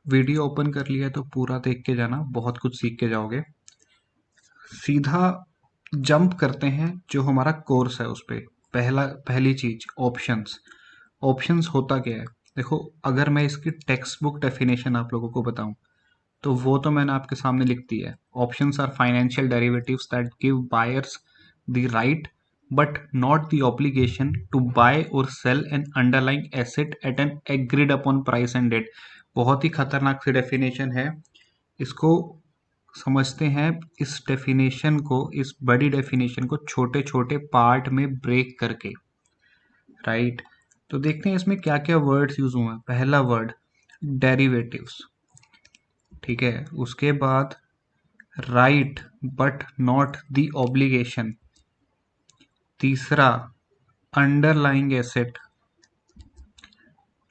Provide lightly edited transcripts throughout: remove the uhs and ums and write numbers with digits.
Video open कर लिया तो पूरा देख के जाना, बहुत कुछ सीख के जाओगे। सीधा जंप करते हैं जो हमारा कोर्स है उस पे। पहली चीज ऑप्शंस। ऑप्शंस होता क्या है? देखो, अगर मैं इसकी टेक्स्ट बुक डेफिनेशन आप लोगों को बताऊं तो वो तो मैंने आपके सामने लिख दी है। Options are financial derivatives that give buyers the right but not the obligation to buy और sell an underlying asset at an agreed upon price and date. बहुत ही खतरनाक सी डेफिनेशन है। इसको समझते हैं। इस डेफिनेशन को, इस बड़ी डेफिनेशन को छोटे छोटे पार्ट में ब्रेक करके, राइट। तो देखते हैं इसमें क्या क्या वर्ड्स यूज हुए हैं। पहला वर्ड डेरिवेटिव्स, ठीक है। उसके बाद right but not the obligation. तीसरा अंडरलाइंग एसेट।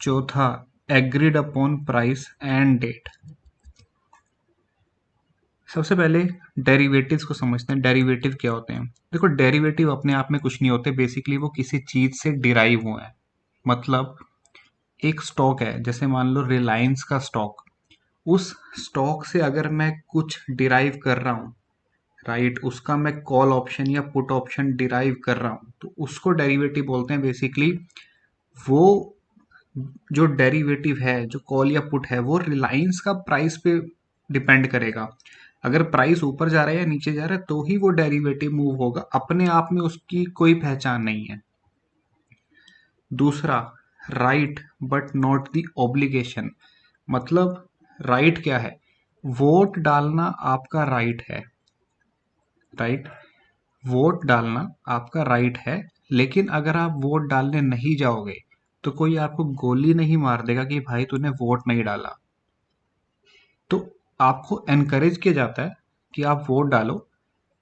चौथा agreed upon price and date. सबसे पहले डेरिवेटिव्स को समझते हैं। डेरिवेटिव क्या होते हैं? देखो, डेरिवेटिव अपने आप में कुछ नहीं होते, बेसिकली वो किसी चीज से डिराइव हुए हैं। मतलब एक स्टॉक है, जैसे मान लो रिलायंस का स्टॉक। उस स्टॉक से अगर मैं कुछ डिराइव कर रहा हूँ, राइट, उसका मैं कॉल ऑप्शन या पुट ऑप्शन डिराइव कर रहा हूँ, तो उसको डेरिवेटिव बोलते हैं। बेसिकली वो जो डेरिवेटिव है, जो कॉल या पुट है, वो रिलायंस का प्राइस पे डिपेंड करेगा। अगर प्राइस ऊपर जा रहा है या नीचे जा रहा है तो ही वो डेरिवेटिव मूव होगा, अपने आप में उसकी कोई पहचान नहीं है। दूसरा, right but not the obligation. मतलब राइट क्या है? वोट डालना आपका राइट है, राइट। वोट डालना आपका राइट है, लेकिन अगर आप वोट डालने नहीं जाओगे तो कोई आपको गोली नहीं मार देगा कि भाई तूने वोट नहीं डाला। तो आपको एनकरेज किया जाता है कि आप वोट डालो,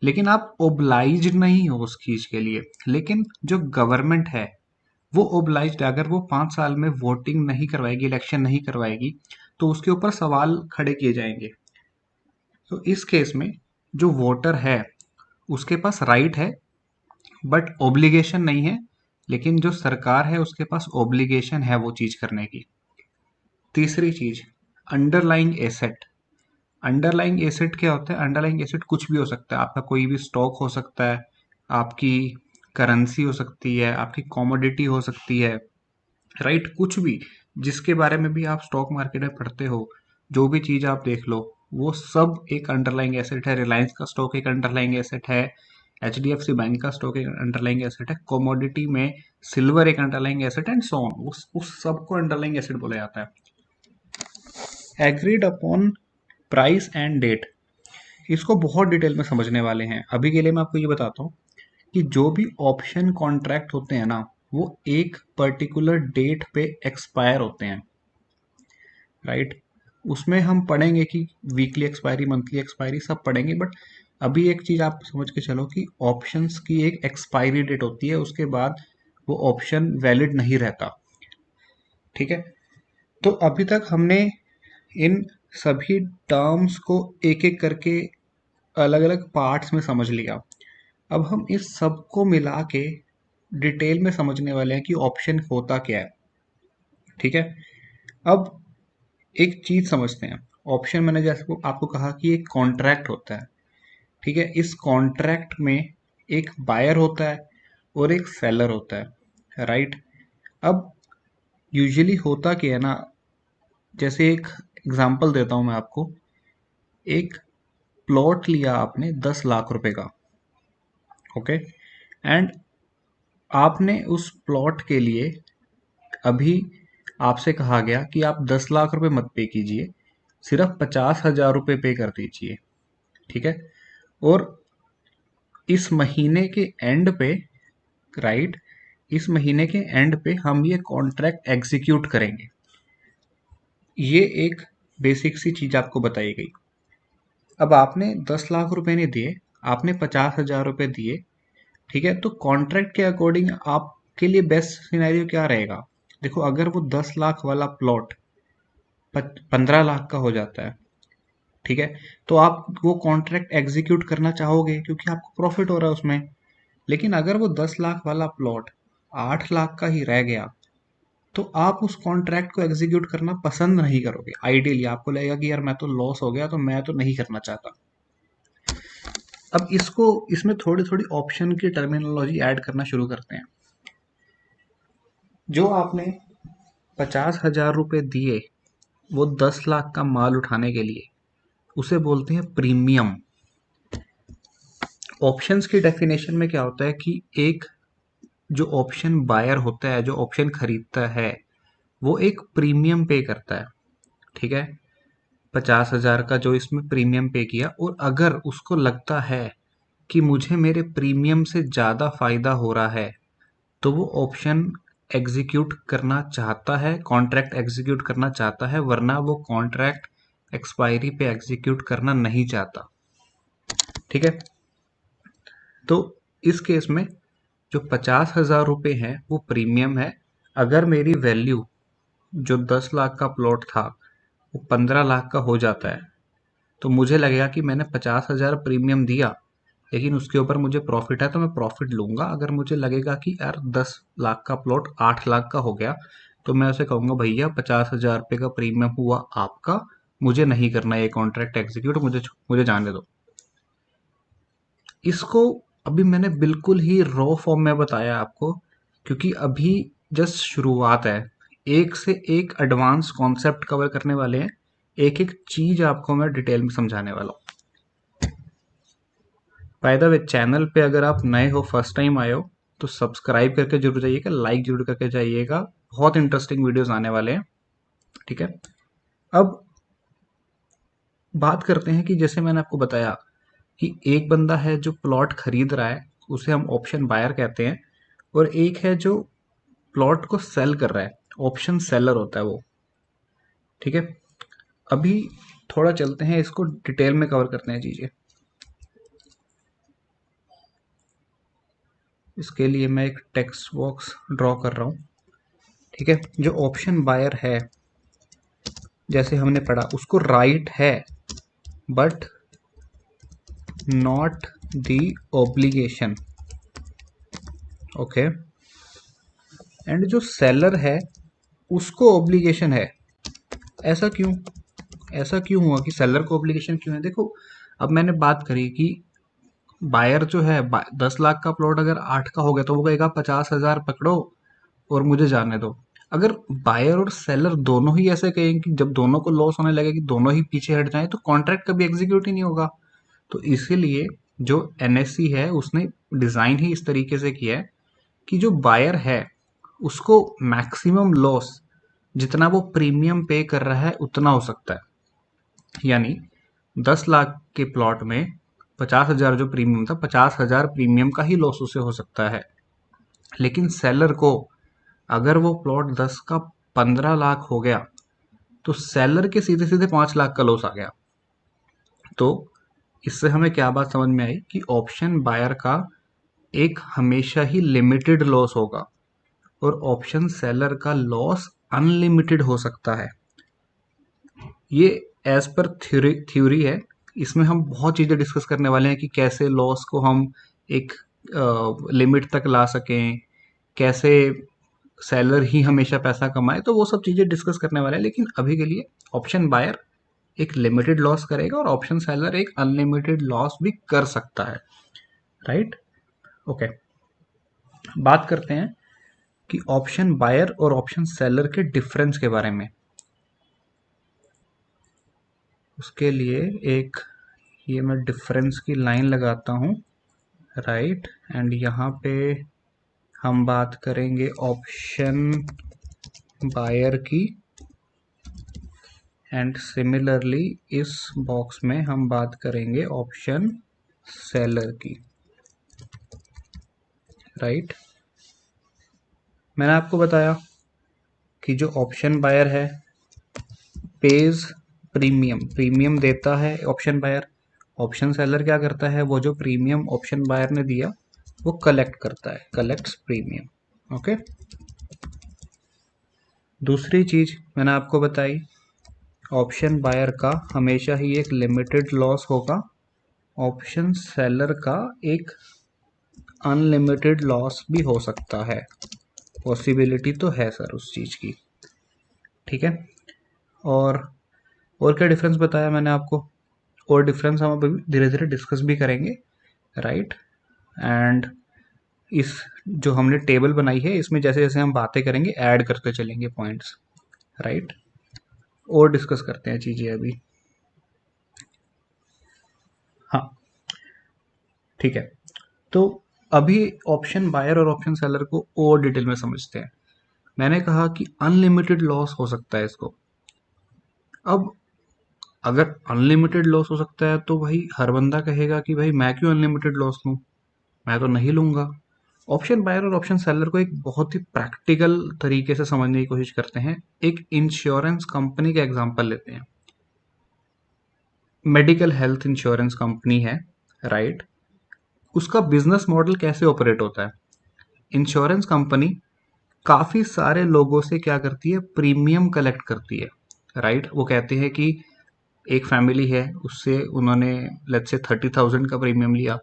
लेकिन आप ओब्लाइज नहीं हो उस चीज के लिए। लेकिन जो गवर्नमेंट है वो ओब्लाइज्ड है। अगर वो 5 साल में वोटिंग नहीं करवाएगी, इलेक्शन नहीं करवाएगी, तो उसके ऊपर सवाल खड़े किए जाएंगे। तो इस केस में जो वोटर है उसके पास राइट है बट ओब्लिगेशन नहीं है, लेकिन जो सरकार है उसके पास ओब्लिगेशन है वो चीज करने की। तीसरी चीज, अंडरलाइंग एसेट। अंडरलाइंग एसेट क्या होता है? अंडरलाइंग एसेट कुछ भी हो सकता है। आपका कोई भी स्टॉक हो सकता है, आपकी करेंसी हो सकती है, आपकी कमोडिटी हो सकती है, राइट। कुछ भी जिसके बारे में भी आप स्टॉक मार्केट में पढ़ते हो, जो भी चीज आप देख लो, वो सब एक अंडरलाइंग एसेट है। रिलायंस का स्टॉक एक अंडरलाइंग एसेट है। HDFC बैंक का स्टॉक एक अंडरलाइंग एसेट है। कमोडिटी में सिल्वर एक underlying asset and so on. उस सब को अंडरलाइंग एसेट बोला जाता है। Agreed upon price and date, इसको बहुत डिटेल में समझने वाले हैं। अभी के लिए मैं आपको ये बताता हूँ कि जो भी ऑप्शन कॉन्ट्रैक्ट होते हैं ना, वो एक पर्टिकुलर डेट पे एक्सपायर होते हैं, राइट। उसमें हम पढ़ेंगे कि वीकली एक्सपायरी, मंथली एक्सपायरी सब पढ़ेंगे, बट अभी एक चीज आप समझ के चलो कि ऑप्शंस की एक एक्सपायरी डेट होती है, उसके बाद वो ऑप्शन वैलिड नहीं रहता, ठीक है। तो अभी तक हमने इन सभी टर्म्स को एक एक करके अलग अलग पार्ट्स में समझ लिया। अब हम इस सब को मिला के डिटेल में समझने वाले हैं कि ऑप्शन होता क्या है, ठीक है। अब एक चीज समझते हैं। ऑप्शन मैंने जैसे को आपको कहा कि एक कॉन्ट्रैक्ट होता है, ठीक है। इस कॉन्ट्रैक्ट में एक बायर होता है और एक सेलर होता है, राइट। अब यूजुअली होता क्या है ना, जैसे एक एग्जांपल देता हूं मैं आपको। एक प्लॉट लिया आपने 10 लाख रुपए का, ओके। एंड आपने उस प्लॉट के लिए अभी आपसे कहा गया कि आप 10 लाख रुपए मत पे कीजिए, सिर्फ 50,000 रुपये पे कर दीजिए, ठीक है। और इस महीने के एंड पे, राइट, इस महीने के एंड पे हम ये कॉन्ट्रैक्ट एग्जीक्यूट करेंगे। ये एक बेसिक सी चीज आपको बताई गई। अब आपने 10 लाख रुपए नहीं दिए, आपने 50,000 रुपये दिए, ठीक है। तो कॉन्ट्रैक्ट के अकॉर्डिंग आपके लिए बेस्ट सिनेरियो क्या रहेगा? देखो, अगर वो 10 लाख वाला प्लॉट 15 लाख का हो जाता है, ठीक है, तो आप वो कॉन्ट्रैक्ट एग्जीक्यूट करना चाहोगे क्योंकि आपको प्रॉफिट हो रहा है उसमें। लेकिन अगर वो 10 लाख वाला प्लॉट 8 लाख का ही रह गया, तो आप उस कॉन्ट्रैक्ट को एग्जीक्यूट करना पसंद नहीं करोगे। आइडियली आपको लगेगा कि यार मैं तो लॉस हो गया, तो मैं तो नहीं करना चाहता। अब इसमें थोड़ी थोड़ी ऑप्शन की टर्मिनोलॉजी ऐड करना शुरू करते हैं। जो आपने 50,000 रुपये दिए वो 10 लाख का माल उठाने के लिए, उसे बोलते हैं प्रीमियम। ऑप्शंस की डेफिनेशन में क्या होता है कि एक जो ऑप्शन बायर होता है, जो ऑप्शन खरीदता है, वो एक प्रीमियम पे करता है। ठीक है, 50,000 का जो इसमें प्रीमियम पे किया, और अगर उसको लगता है कि मुझे मेरे प्रीमियम से ज़्यादा फायदा हो रहा है, तो वो ऑप्शन एग्जीक्यूट करना चाहता है, कॉन्ट्रैक्ट एग्जीक्यूट करना चाहता है, वरना वो कॉन्ट्रैक्ट एक्सपायरी पे एग्जीक्यूट करना नहीं चाहता। ठीक है, तो इस केस में जो 50,000 रुपये हैं वो प्रीमियम है। अगर मेरी वैल्यू जो 10 लाख का प्लॉट था वो 15 लाख का हो जाता है, तो मुझे लगेगा कि मैंने 50,000 प्रीमियम दिया, लेकिन उसके ऊपर मुझे प्रॉफिट है, तो मैं प्रॉफिट लूंगा। अगर मुझे लगेगा कि यार 10 लाख का प्लॉट 8 लाख का हो गया, तो मैं उसे कहूंगा भैया 50,000 रुपये का प्रीमियम हुआ आपका, मुझे नहीं करना ये कॉन्ट्रैक्ट एग्जीक्यूट, मुझे मुझे जाने दो। इसको अभी मैंने बिल्कुल ही रॉ फॉर्म में बताया आपको, क्योंकि अभी जस्ट शुरुआत है। एक से एक एडवांस कॉन्सेप्ट कवर करने वाले हैं, एक एक चीज आपको मैं डिटेल में समझाने वाला हूँ। बाय द वे, चैनल पे अगर आप नए हो, फर्स्ट टाइम आए हो, तो सब्सक्राइब करके जरूर जाइएगा, लाइक जरूर करके जाइएगा, बहुत इंटरेस्टिंग वीडियोस आने वाले हैं। ठीक है, अब बात करते हैं कि जैसे मैंने आपको बताया कि एक बंदा है जो प्लॉट खरीद रहा है, उसे हम ऑप्शन बायर कहते हैं, और एक है जो प्लॉट को सेल कर रहा है, ऑप्शन सेलर होता है वो। ठीक है, अभी थोड़ा चलते हैं, इसको डिटेल में कवर करते हैं चीजें। इसके लिए मैं एक टेक्स्ट बॉक्स ड्रॉ कर रहा हूँ। ठीक है, जो ऑप्शन बायर है, जैसे हमने पढ़ा, उसको राइट है but not the obligation. Okay, and जो सेलर है उसको ऑब्लिगेशन है। ऐसा क्यों? ऐसा क्यों हुआ कि सेलर को ऑब्लिगेशन क्यों है? देखो, अब मैंने बात करी कि बायर जो है 10 लाख का प्लॉट अगर 8 का हो गया, तो वो कहेगा 50,000 पकड़ो और मुझे जाने दो। अगर बायर और सेलर दोनों ही ऐसे कहेंगे कि जब दोनों को लॉस होने लगे कि दोनों ही पीछे हट जाएं, तो कॉन्ट्रैक्ट कभी एग्जीक्यूट ही नहीं होगा। तो इसीलिए जो एनएससी है उसने डिजाइन ही इस तरीके से किया है कि जो बायर है उसको मैक्सिमम लॉस, जितना वो प्रीमियम पे कर रहा है उतना हो सकता है। यानी 10 लाख के प्लॉट में 50,000 जो प्रीमियम था, 50,000 प्रीमियम का ही लॉस उसे हो सकता है। लेकिन सेलर को अगर वो प्लॉट 10 का 15 लाख हो गया, तो सेलर के सीधे सीधे 5 लाख का लॉस आ गया। तो इससे हमें क्या बात समझ में आई कि ऑप्शन बायर का एक हमेशा ही लिमिटेड लॉस होगा, और ऑप्शन सेलर का लॉस अनलिमिटेड हो सकता है। ये एज पर थ्योरी है। इसमें हम बहुत चीज़ें डिस्कस करने वाले हैं कि कैसे लॉस को हम एक लिमिट तक ला सकें, कैसे सेलर ही हमेशा पैसा कमाए, तो वो सब चीज़ें डिस्कस करने वाले हैं। लेकिन अभी के लिए ऑप्शन बायर एक लिमिटेड लॉस करेगा और ऑप्शन सेलर एक अनलिमिटेड लॉस भी कर सकता है। राइट? ओके, बात करते हैं कि ऑप्शन बायर और ऑप्शन सेलर के डिफरेंस के बारे में। उसके लिए एक ये मैं डिफरेंस की लाइन लगाता हूँ, राइट, एंड यहाँ पे हम बात करेंगे ऑप्शन बायर की, एंड सिमिलरली इस बॉक्स में हम बात करेंगे ऑप्शन सेलर की। राइट, मैंने आपको बताया कि जो ऑप्शन बायर है पेज प्रीमियम देता है ऑप्शन बायर। ऑप्शन सेलर क्या करता है? वो जो प्रीमियम ऑप्शन बायर ने दिया वो कलेक्ट करता है, कलेक्ट्स प्रीमियम। ओके, दूसरी चीज मैंने आपको बताई, ऑप्शन बायर का हमेशा ही एक लिमिटेड लॉस होगा, ऑप्शन सेलर का एक अनलिमिटेड लॉस भी हो सकता है। पॉसिबिलिटी तो है सर उस चीज़ की। ठीक है। और और क्या डिफरेंस बताया मैंने आपको? और डिफरेंस हम अभी धीरे धीरे डिस्कस भी करेंगे, राइट। एंड इस जो हमने टेबल बनाई है इसमें जैसे जैसे हम बातें करेंगे ऐड करते चलेंगे पॉइंट्स, राइट। और डिस्कस करते हैं चीज़ें अभी। हाँ, ठीक है। तो अभी ऑप्शन बायर और ऑप्शन सेलर को और डिटेल में समझते हैं। मैंने कहा कि अनलिमिटेड लॉस हो सकता है इसको। अब अगर अनलिमिटेड लॉस हो सकता है तो भाई हर बंदा कहेगा कि भाई मैं क्यों अनलिमिटेड लॉस लूं, मैं तो नहीं लूंगा। ऑप्शन बायर और ऑप्शन सेलर को एक बहुत ही प्रैक्टिकल तरीके से समझने की कोशिश करते हैं। एक इंश्योरेंस कंपनी का एग्जांपल लेते हैं। मेडिकल हेल्थ इंश्योरेंस कंपनी है, राइट। उसका बिजनेस मॉडल कैसे ऑपरेट होता है? इंश्योरेंस कंपनी काफी सारे लोगों से क्या करती है, प्रीमियम कलेक्ट करती है, राइट। वो कहते हैं कि एक फैमिली है, उससे उन्होंने लेट्स से 30,000 का प्रीमियम लिया,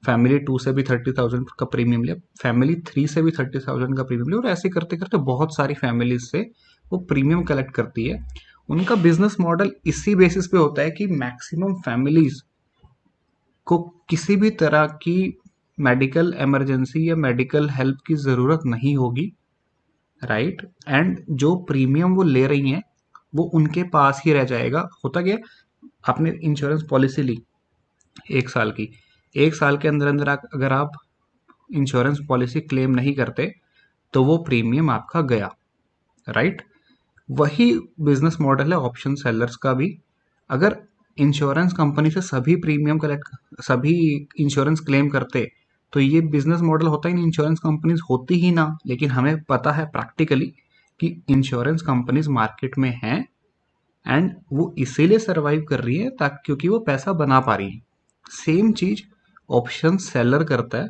फैमिली 2 से भी 30,000 का प्रीमियम लिया, फैमिली 3 से भी 30,000 का प्रीमियम लिया, और ऐसे करते करते बहुत सारी फैमिलीज से वो प्रीमियम कलेक्ट करती है। उनका बिजनेस मॉडल इसी बेसिस पे होता है कि मैक्सिमम फैमिलीज को किसी भी तरह की मेडिकल इमरजेंसी या मेडिकल हेल्प की ज़रूरत नहीं होगी, राइट। एंड जो प्रीमियम वो ले रही हैं वो उनके पास ही रह जाएगा। होता क्या है, आपने इंश्योरेंस पॉलिसी ली 1 साल की, 1 साल के अंदर अंदर अगर आप इंश्योरेंस पॉलिसी क्लेम नहीं करते तो वो प्रीमियम आपका गया, राइट। वही बिजनेस मॉडल है ऑप्शन सेलर्स का भी। अगर इंश्योरेंस कंपनी से सभी प्रीमियम कलेक्ट, सभी इंश्योरेंस क्लेम करते तो ये बिजनेस मॉडल होता ही नहीं, इंश्योरेंस कंपनीज होती ही ना। लेकिन हमें पता है प्रैक्टिकली कि इंश्योरेंस कंपनीज मार्केट में हैं एंड वो इसीलिए सरवाइव कर रही है ताकि क्योंकि वो पैसा बना पा रही है। सेम चीज ऑप्शन सेलर करता है।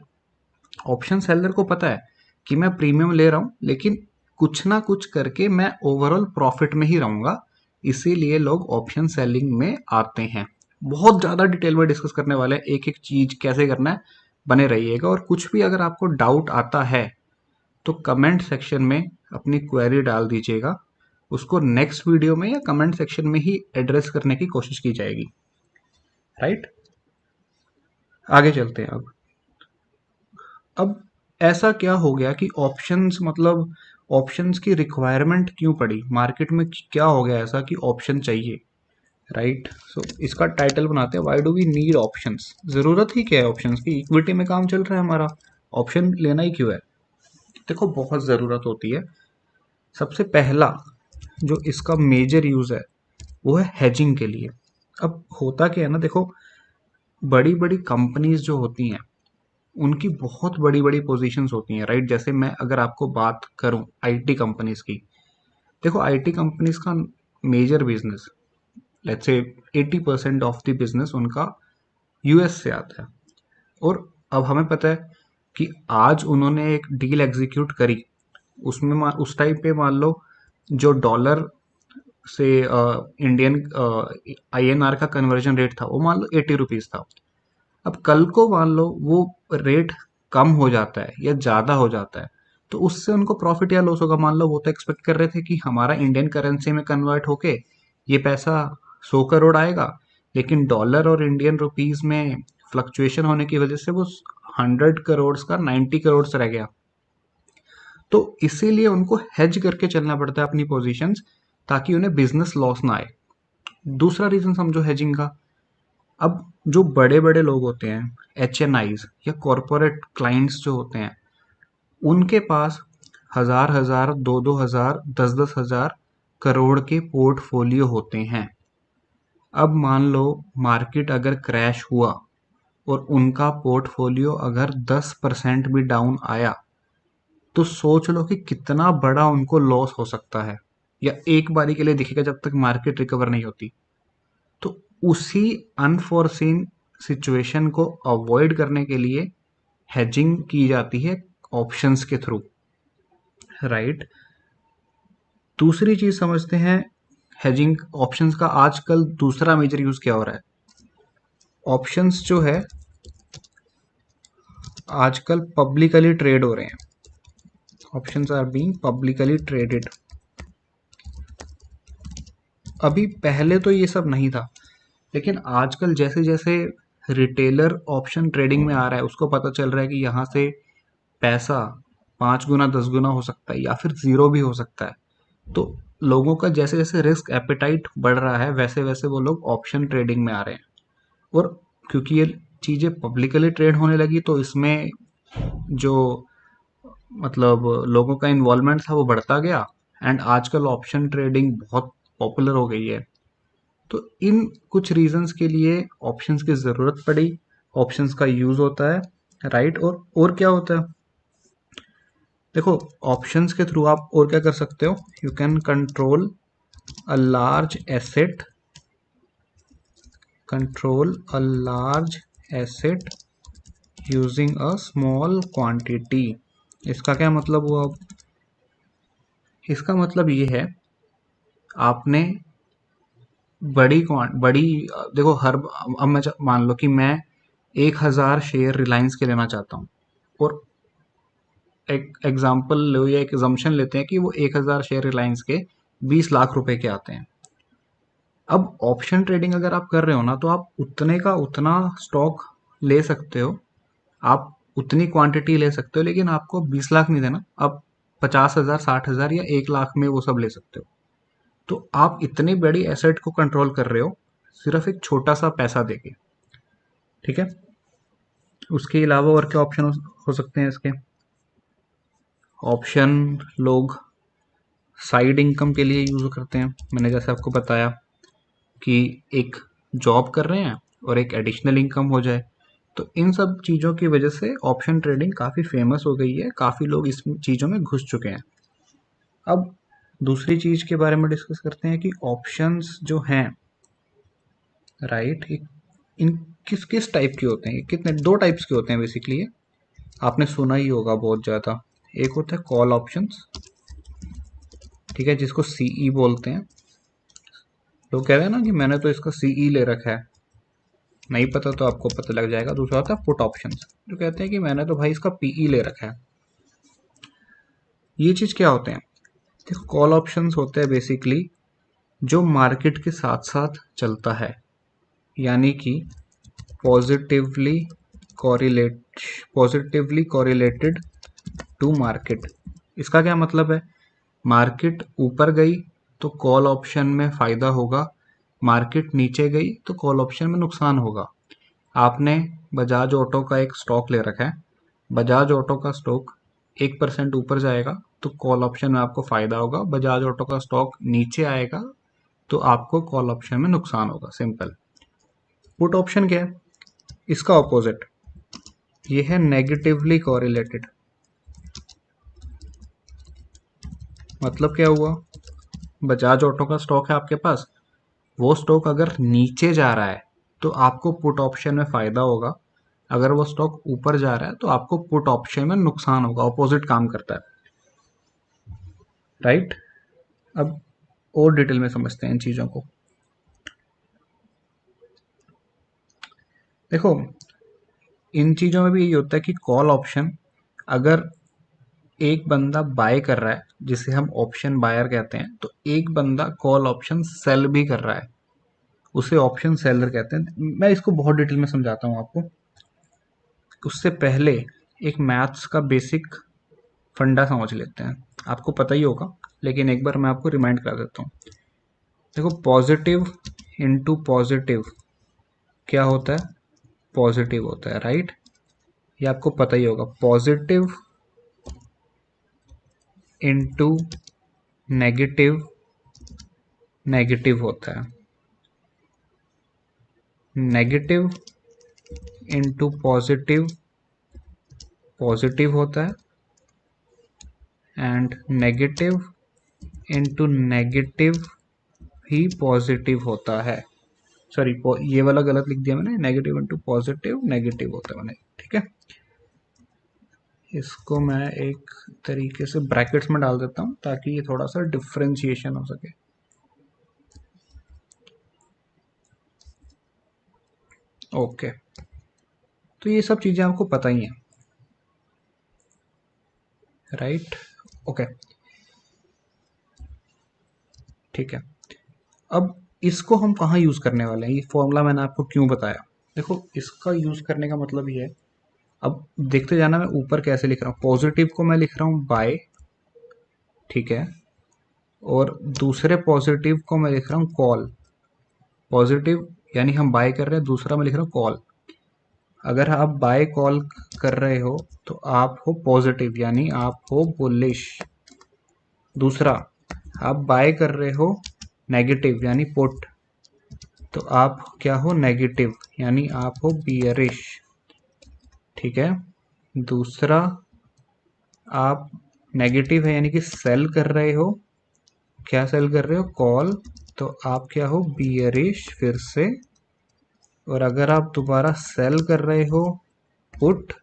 ऑप्शन सेलर को पता है कि मैं प्रीमियम ले रहा हूं लेकिन कुछ ना कुछ करके मैं ओवरऑल प्रॉफिट में ही रहूंगा, इसीलिए लोग ऑप्शन सेलिंग में आते हैं। बहुत ज्यादा डिटेल में डिस्कस करने वाले हैं एक एक चीज कैसे करना है, बने रहिएगा। और कुछ भी अगर आपको डाउट आता है तो कमेंट सेक्शन में अपनी क्वेरी डाल दीजिएगा, उसको नेक्स्ट वीडियो में या कमेंट सेक्शन में ही एड्रेस करने की कोशिश की जाएगी, राइट। आगे चलते हैं। अब ऐसा क्या हो गया कि ऑप्शंस, मतलब ऑप्शंस की रिक्वायरमेंट क्यों पड़ी मार्केट में? क्या हो गया ऐसा कि ऑप्शन चाहिए, राइट। सो इसका टाइटल बनाते हैं, why do we need options. जरूरत ही क्या है ऑप्शंस की? इक्विटी में काम चल रहा है हमारा, ऑप्शन लेना ही क्यों है? देखो बहुत ज़रूरत होती है। सबसे पहला जो इसका मेजर यूज़ है वो है हेजिंग के लिए। अब होता क्या है ना, देखो बड़ी बड़ी कंपनीज जो होती हैं उनकी बहुत बड़ी बड़ी पोजीशंस होती हैं, राइट। जैसे मैं अगर आपको बात करूं आईटी कंपनीज की, देखो आईटी कंपनीज का major business, let's say 80% of the business उनका यूएस से आता है। और अब हमें पता है कि आज उन्होंने एक डील एग्जीक्यूट करी, उसमें उस टाइम पे मान लो जो डॉलर से इंडियन आईएनआर का कन्वर्जन रेट था वो मान लो 80 रुपीज था। अब कल को मान लो वो रेट कम हो जाता है या ज़्यादा हो जाता है तो उससे उनको प्रॉफिट या लॉस होगा। मान लो वो तो एक्सपेक्ट कर रहे थे कि हमारा इंडियन करेंसी में कन्वर्ट होके ये पैसा 100 करोड़ आएगा, लेकिन डॉलर और इंडियन रुपीस में फ्लक्चुएशन होने की वजह से वो 100 करोड़ का 90 करोड़ रह गया। तो इसीलिए उनको हेज करके चलना पड़ता है अपनी पोजीशंस, ताकि उन्हें बिजनेस लॉस ना आए। दूसरा रीजन समझो हेजिंग का। अब जो बड़े बड़े लोग होते हैं, एचएनआईज या कॉरपोरेट क्लाइंट्स जो होते हैं, उनके पास हजार हजार, दो दो हजार, 10-10 हजार करोड़ के पोर्टफोलियो होते हैं। अब मान लो मार्केट अगर क्रैश हुआ और उनका पोर्टफोलियो अगर 10% भी डाउन आया तो सोच लो कि कितना बड़ा उनको लॉस हो सकता है, या एक बारी के लिए दिखेगा जब तक मार्केट रिकवर नहीं होती। तो उसी अनफोर्सीन सिचुएशन को अवॉइड करने के लिए हेजिंग की जाती है ऑप्शंस के थ्रू, राइट। दूसरी चीज समझते हैं हेजिंग ऑप्शंस का। आजकल दूसरा मेजर यूज क्या हो रहा है? ऑप्शंस जो है आजकल पब्लिकली ट्रेड हो रहे हैं, options are being publicly traded. अभी पहले तो ये सब नहीं था, लेकिन आजकल जैसे जैसे रिटेलर ऑप्शन ट्रेडिंग में आ रहा है, उसको पता चल रहा है कि यहाँ से पैसा 5 गुना 10 गुना हो सकता है या फिर जीरो भी हो सकता है। तो लोगों का जैसे जैसे रिस्क एपेटाइट बढ़ रहा है, वैसे वैसे वो लोग ऑप्शन ट्रेडिंग में आ रहे हैं। और क्योंकि ये चीज़ें पब्लिकली ट्रेड होने लगी, तो इसमें जो मतलब लोगों का इन्वॉल्वमेंट था वो बढ़ता गया। एंड आजकल ऑप्शन ट्रेडिंग बहुत पॉपुलर हो गई है। तो इन कुछ रीजंस के लिए ऑप्शंस की ज़रूरत पड़ी, ऑप्शंस का यूज़ होता है, राइट। और क्या होता है, देखो, ऑप्शंस के थ्रू आप और क्या कर सकते हो, you can control a large asset, control a large asset using a small quantity. इसका क्या मतलब हुआ? इसका मतलब ये है, आपने बड़ी देखो, हर अब मैं मान लो कि मैं 1,000 शेयर रिलायंस के लेना चाहता हूँ, और एक एग्जांपल लो या एक एजम्पशन लेते हैं कि वो 1,000 शेयर रिलायंस के 20 लाख रुपए के आते हैं। अब ऑप्शन ट्रेडिंग अगर आप कर रहे हो ना, तो आप उतने का उतना स्टॉक ले सकते हो, आप उतनी क्वांटिटी ले सकते हो, लेकिन आपको 20 लाख नहीं देना, आप 50,000 60,000 या 1 लाख में वो सब ले सकते हो। तो आप इतनी बड़ी एसेट को कंट्रोल कर रहे हो सिर्फ एक छोटा सा पैसा देके। ठीक है। उसके अलावा और क्या ऑप्शन हो सकते हैं इसके? ऑप्शन लोग साइड इनकम के लिए यूज करते हैं। मैंने जैसे आपको बताया कि एक जॉब कर रहे हैं और एक एडिशनल इनकम हो जाए। तो इन सब चीज़ों की वजह से ऑप्शन ट्रेडिंग काफ़ी फेमस हो गई है, काफ़ी लोग इस चीज़ों में घुस चुके हैं। अब दूसरी चीज़ के बारे में डिस्कस करते हैं कि ऑप्शंस जो हैं, राइट, इन किस किस टाइप के होते हैं? कितने, दो टाइप्स के होते हैं बेसिकली। आपने सुना ही होगा बहुत ज़्यादा। एक होता है कॉल ऑप्शंस, ठीक है, जिसको सीई बोलते हैं। लोग कह रहे हैं ना कि मैंने तो इसका सीई ले रखा है, नहीं पता तो आपको पता लग जाएगा। दूसरा होता है पुट ऑप्शंस, जो कहते हैं कि मैंने तो भाई इसका पीई ले रखा है। ये चीज़ क्या होते हैं? देखो, कॉल ऑप्शंस होते हैं बेसिकली जो मार्केट के साथ साथ चलता है, यानी कि पॉजिटिवली कॉरिलेट पॉजिटिवली कॉरिलेटेड टू मार्केट। इसका क्या मतलब है? मार्केट ऊपर गई तो कॉल ऑप्शन में फ़ायदा होगा, मार्केट नीचे गई तो कॉल ऑप्शन में नुकसान होगा। आपने बजाज ऑटो का एक स्टॉक ले रखा है, बजाज ऑटो का स्टॉक 1% ऊपर जाएगा तो कॉल ऑप्शन में आपको फ़ायदा होगा, बजाज ऑटो का स्टॉक नीचे आएगा तो आपको कॉल ऑप्शन में नुकसान होगा। सिंपल। पुट ऑप्शन क्या है? इसका ऑपोजिट, ये है नेगेटिवली कॉरिलेटेड। मतलब क्या हुआ? बजाज ऑटो का स्टॉक है आपके पास, वो स्टॉक अगर नीचे जा रहा है तो आपको पुट ऑप्शन में फ़ायदा होगा, अगर वो स्टॉक ऊपर जा रहा है तो आपको पुट ऑप्शन में नुकसान होगा। ऑपोजिट काम करता है, राइट। अब और डिटेल में समझते हैं इन चीज़ों को। देखो, इन चीज़ों में भी यही होता है कि कॉल ऑप्शन, अगर एक बंदा बाय कर रहा है, जिसे हम ऑप्शन बायर कहते हैं, तो एक बंदा कॉल ऑप्शन सेल भी कर रहा है, उसे ऑप्शन सेलर कहते हैं। मैं इसको बहुत डिटेल में समझाता हूँ आपको। उससे पहले एक मैथ्स का बेसिक फंडा समझ लेते हैं। आपको पता ही होगा, लेकिन एक बार मैं आपको रिमाइंड करा देता हूँ। देखो, पॉजिटिव इंटू पॉजिटिव क्या होता है? पॉजिटिव होता है, राइट। ये आपको पता ही होगा। पॉजिटिव इंटू नेगेटिव नेगेटिव होता है, नेगेटिव इंटू पॉजिटिव पॉजिटिव होता है, and negative into negative he positive होता है। सॉरी, ये वाला गलत लिख दिया मैंने, नेगेटिव इंटू पॉजिटिव नेगेटिव होता है मैंने, ठीक है। इसको मैं एक तरीके से ब्रैकेट्स में डाल देता हूँ ताकि ये थोड़ा सा डिफ्रेंशिएशन हो सके। ओके, तो ये सब चीज़ें आपको पता ही हैं, राइट। ओके, ठीक है। अब इसको हम कहाँ यूज़ करने वाले हैं, ये फॉर्मूला मैंने आपको क्यों बताया। देखो, इसका यूज़ करने का मतलब ये है, अब देखते जाना मैं ऊपर कैसे लिख रहा हूँ। पॉजिटिव को मैं लिख रहा हूँ बाय, ठीक है, और दूसरे पॉजिटिव को मैं लिख रहा हूँ कॉल। पॉजिटिव यानी हम बाय कर रहे हैं, दूसरा मैं लिख रहा हूँ कॉल। अगर आप बाय कॉल कर रहे हो तो आप हो पॉजिटिव यानी आप हो बुलिश। दूसरा, आप बाय कर रहे हो नेगेटिव यानी पुट, तो आप क्या हो, नेगेटिव यानी आप हो बियरिश, ठीक है। दूसरा, आप नेगेटिव है यानी कि सेल कर रहे हो, क्या सेल कर रहे हो, कॉल, तो आप क्या हो, बियरिश फिर से। और अगर आप दोबारा सेल कर रहे हो पुट,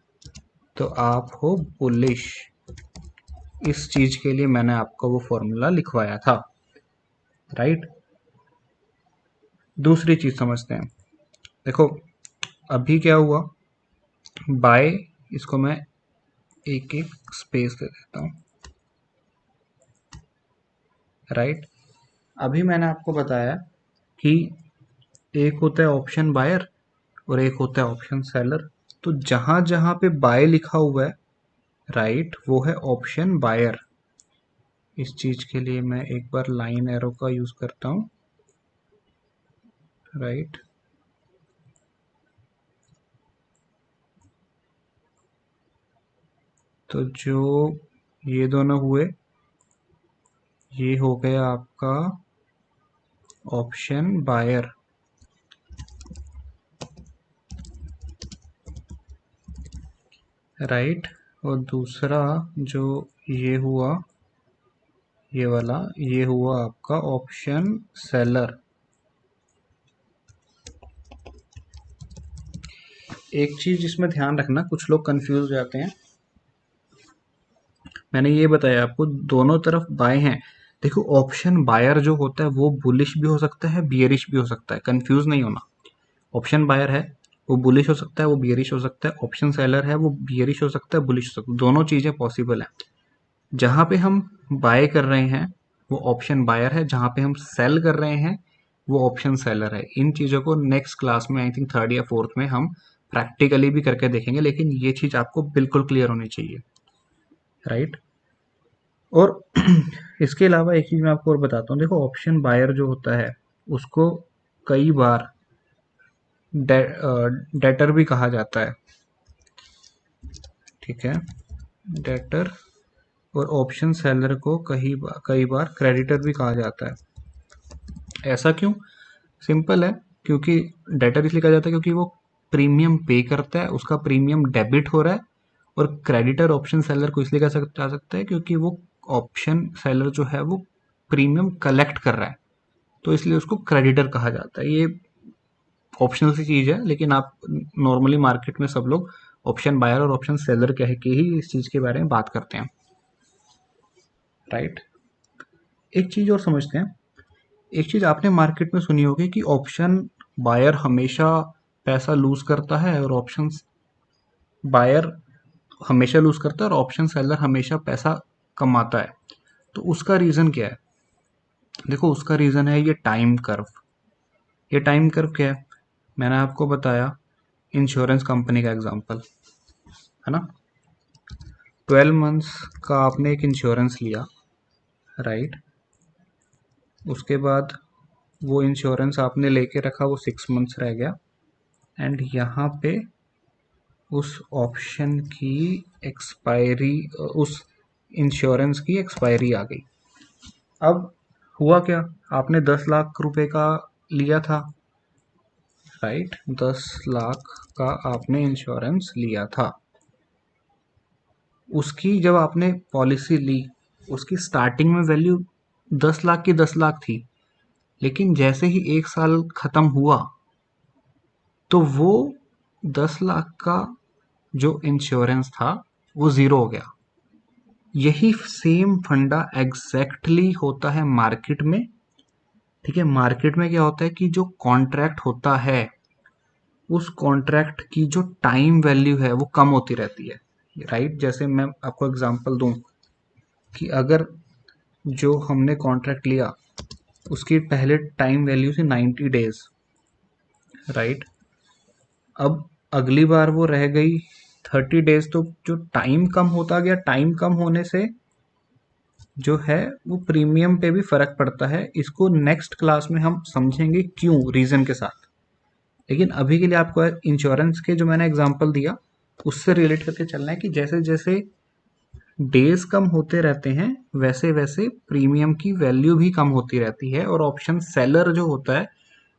तो आप हो बुलिश। इस चीज के लिए मैंने आपको वो फॉर्मूला लिखवाया था, राइट। दूसरी चीज समझते हैं। देखो, अभी क्या हुआ, बाय, इसको मैं एक एक स्पेस दे देता हूँ, राइट। अभी मैंने आपको बताया कि एक होता है ऑप्शन बायर और एक होता है ऑप्शन सेलर। तो जहां जहां पे बाय लिखा हुआ है, राइट, वो है ऑप्शन बायर। इस चीज के लिए मैं एक बार लाइन एरो का यूज करता हूँ, राइट। तो जो ये दोनों हुए, ये हो गया आपका ऑप्शन बायर, राइट। और दूसरा जो ये हुआ, ये वाला, ये हुआ आपका ऑप्शन सेलर। एक चीज इसमें ध्यान रखना, कुछ लोग कंफ्यूज हो जाते हैं। मैंने ये बताया आपको दोनों तरफ बाय हैं। देखो, ऑप्शन बायर जो होता है वो बुलिश भी हो सकता है, बियरिश भी हो सकता है, कंफ्यूज नहीं होना। ऑप्शन बायर है, वो बुलिश हो सकता है, वो बियरिश हो सकता है। ऑप्शन सेलर है, वो बियरिश हो सकता है, बुलिश हो सकता है। दोनों चीजें पॉसिबल है। जहां पे हम बाय कर रहे हैं वो ऑप्शन बायर है, जहां पे हम सेल कर रहे हैं वो ऑप्शन सेलर है। इन चीजों को नेक्स्ट क्लास में, आई थिंक थर्ड या फोर्थ में, हम प्रैक्टिकली भी करके देखेंगे, लेकिन ये चीज आपको बिल्कुल क्लियर होनी चाहिए, राइट। और इसके अलावा एक चीज मैं आपको और बताता हूँ। देखो, ऑप्शन बायर जो होता है उसको कई बार डेटर भी कहा जाता है, ठीक है, डेटर। और ऑप्शन सेलर को कई बार क्रेडिटर भी कहा जाता है। ऐसा क्यों? सिंपल है, क्योंकि डेटर इसलिए कहा जाता है क्योंकि वो प्रीमियम पे करता है, उसका प्रीमियम डेबिट हो रहा है। और क्रेडिटर ऑप्शन सेलर को इसलिए जा सकता है क्योंकि वो ऑप्शन सेलर जो है वो प्रीमियम कलेक्ट कर रहा है, तो इसलिए उसको क्रेडिटर कहा जाता है। ये ऑप्शनल सी चीज है, लेकिन आप नॉर्मली मार्केट में सब लोग ऑप्शन बायर और ऑप्शन सेलर कह के ही इस चीज के बारे में बात करते हैं, राइट। एक चीज और समझते हैं। एक चीज आपने मार्केट में सुनी होगी कि ऑप्शन बायर हमेशा पैसा लूज करता है और ऑप्शन बायर हमेशा लूज करता है और ऑप्शन सेलर हमेशा पैसा कमाता है। तो उसका रीजन क्या है? देखो, उसका रीजन है ये टाइम कर्व। ये टाइम कर्व क्या है? मैंने आपको बताया, इंश्योरेंस कंपनी का एग्जांपल है ना। 12 मंथ्स का आपने एक इंश्योरेंस लिया, राइट। उसके बाद वो इंश्योरेंस आपने लेके रखा, वो 6 मंथ्स रह गया, एंड यहाँ पे उस ऑप्शन की एक्सपायरी, उस इंश्योरेंस की एक्सपायरी आ गई। अब हुआ क्या, आपने 10 लाख रुपए का लिया था, राइट। 10 लाख का आपने इंश्योरेंस लिया था। उसकी जब आपने पॉलिसी ली, उसकी स्टार्टिंग में वैल्यू 10 लाख की 10 लाख थी। लेकिन जैसे ही 1 साल खत्म हुआ, तो वो 10 लाख का जो इंश्योरेंस था वो जीरो हो गया। यही सेम फंडा एग्जैक्टली होता है मार्केट में, ठीक है। मार्केट में क्या होता है कि जो कॉन्ट्रैक्ट होता है, उस कॉन्ट्रैक्ट की जो टाइम वैल्यू है वो कम होती रहती है, राइट। जैसे मैं आपको एग्जांपल दूं, कि अगर जो हमने कॉन्ट्रैक्ट लिया उसकी पहले टाइम वैल्यू थी 90 डेज, राइट। अब अगली बार वो रह गई 30 डेज, तो जो टाइम कम होता गया, टाइम कम होने से जो है वो प्रीमियम पे भी फर्क पड़ता है। इसको नेक्स्ट क्लास में हम समझेंगे क्यों, रीजन के साथ। लेकिन अभी के लिए आपको इंश्योरेंस के जो मैंने एग्जांपल दिया उससे रिलेट करके चलना है कि जैसे जैसे डेज कम होते रहते हैं वैसे वैसे प्रीमियम की वैल्यू भी कम होती रहती है। और ऑप्शन सेलर जो होता है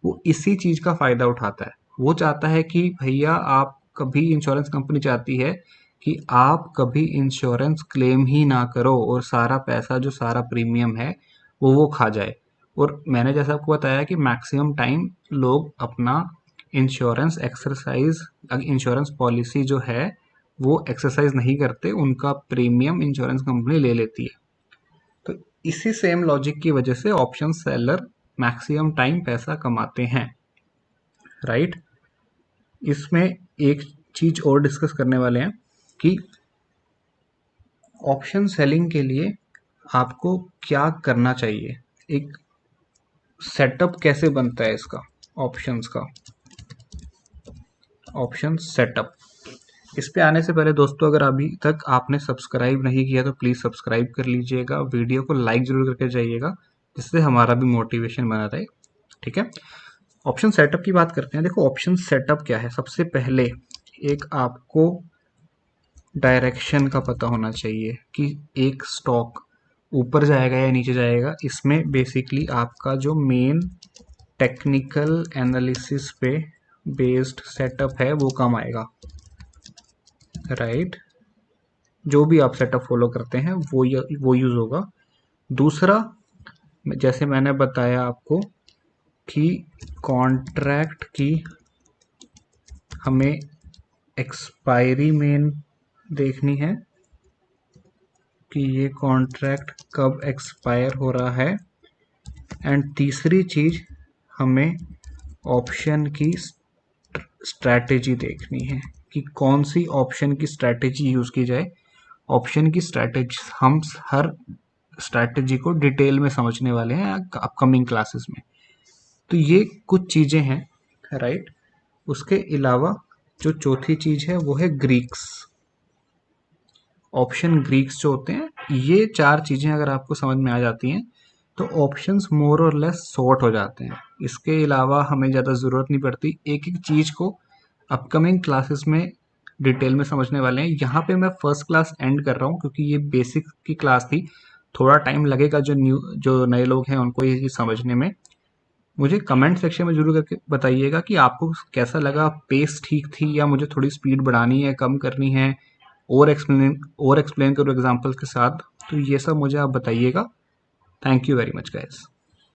वो इसी चीज का फायदा उठाता है। वो चाहता है कि भैया आप कभी, इंश्योरेंस कंपनी चाहती है कि आप कभी इंश्योरेंस क्लेम ही ना करो और सारा पैसा जो सारा प्रीमियम है वो खा जाए। और मैंने जैसा आपको बताया कि मैक्सिमम टाइम लोग अपना इंश्योरेंस एक्सरसाइज, इंश्योरेंस पॉलिसी जो है वो एक्सरसाइज नहीं करते, उनका प्रीमियम इंश्योरेंस कंपनी ले लेती है। तो इसी सेम लॉजिक की वजह से ऑप्शन सेलर मैक्सिमम टाइम पैसा कमाते हैं, राइट। इसमें एक चीज और डिस्कस करने वाले हैं कि ऑप्शन सेलिंग के लिए आपको क्या करना चाहिए, एक सेटअप कैसे बनता है इसका, ऑप्शंस का, ऑप्शन सेटअप। इस पे आने से पहले दोस्तों, अगर अभी तक आपने सब्सक्राइब नहीं किया तो प्लीज़ सब्सक्राइब कर लीजिएगा, वीडियो को लाइक जरूर करके जाइएगा जिससे हमारा भी मोटिवेशन बना रहे, ठीक है। ऑप्शन सेटअप की बात करते हैं। देखो ऑप्शन सेटअप क्या है, सबसे पहले एक आपको डायरेक्शन का पता होना चाहिए कि एक स्टॉक ऊपर जाएगा या नीचे जाएगा। इसमें बेसिकली आपका जो मेन टेक्निकल एनालिसिस पे बेस्ड सेटअप है वो काम आएगा, राइट। जो भी आप सेटअप फॉलो करते हैं वो यूज होगा। दूसरा, जैसे मैंने बताया आपको कि कॉन्ट्रैक्ट की हमें एक्सपायरी मेन देखनी है कि ये कॉन्ट्रैक्ट कब एक्सपायर हो रहा है। एंड तीसरी चीज, हमें ऑप्शन की स्ट्रैटेजी देखनी है कि कौन सी ऑप्शन की स्ट्रैटेजी यूज की जाए। ऑप्शन की स्ट्रैटेजी हम हर स्ट्रैटेजी को डिटेल में समझने वाले हैं अपकमिंग क्लासेस में। तो ये कुछ चीजें हैं, राइट। उसके अलावा जो चौथी चीज है वो है ग्रीक्स, ऑप्शन ग्रीक्स जो होते हैं। ये चार चीजें अगर आपको समझ में आ जाती हैं तो ऑप्शंस मोर और लेस सॉर्ट हो जाते हैं। इसके अलावा हमें ज़्यादा ज़रूरत नहीं पड़ती, एक एक चीज़ को अपकमिंग क्लासेस में डिटेल में समझने वाले हैं। यहाँ पे मैं फर्स्ट क्लास एंड कर रहा हूँ क्योंकि ये बेसिक की क्लास थी, थोड़ा टाइम लगेगा जो नए लोग हैं उनको ये चीज़ समझने में। मुझे कमेंट सेक्शन में जरूर करके बताइएगा कि आपको कैसा लगा, पेस ठीक थी या मुझे थोड़ी स्पीड बढ़ानी है, कम करनी है, और एक्सप्लेन करो एग्जाम्पल के साथ। तो ये सब मुझे आप बताइएगा। Thank you very much guys.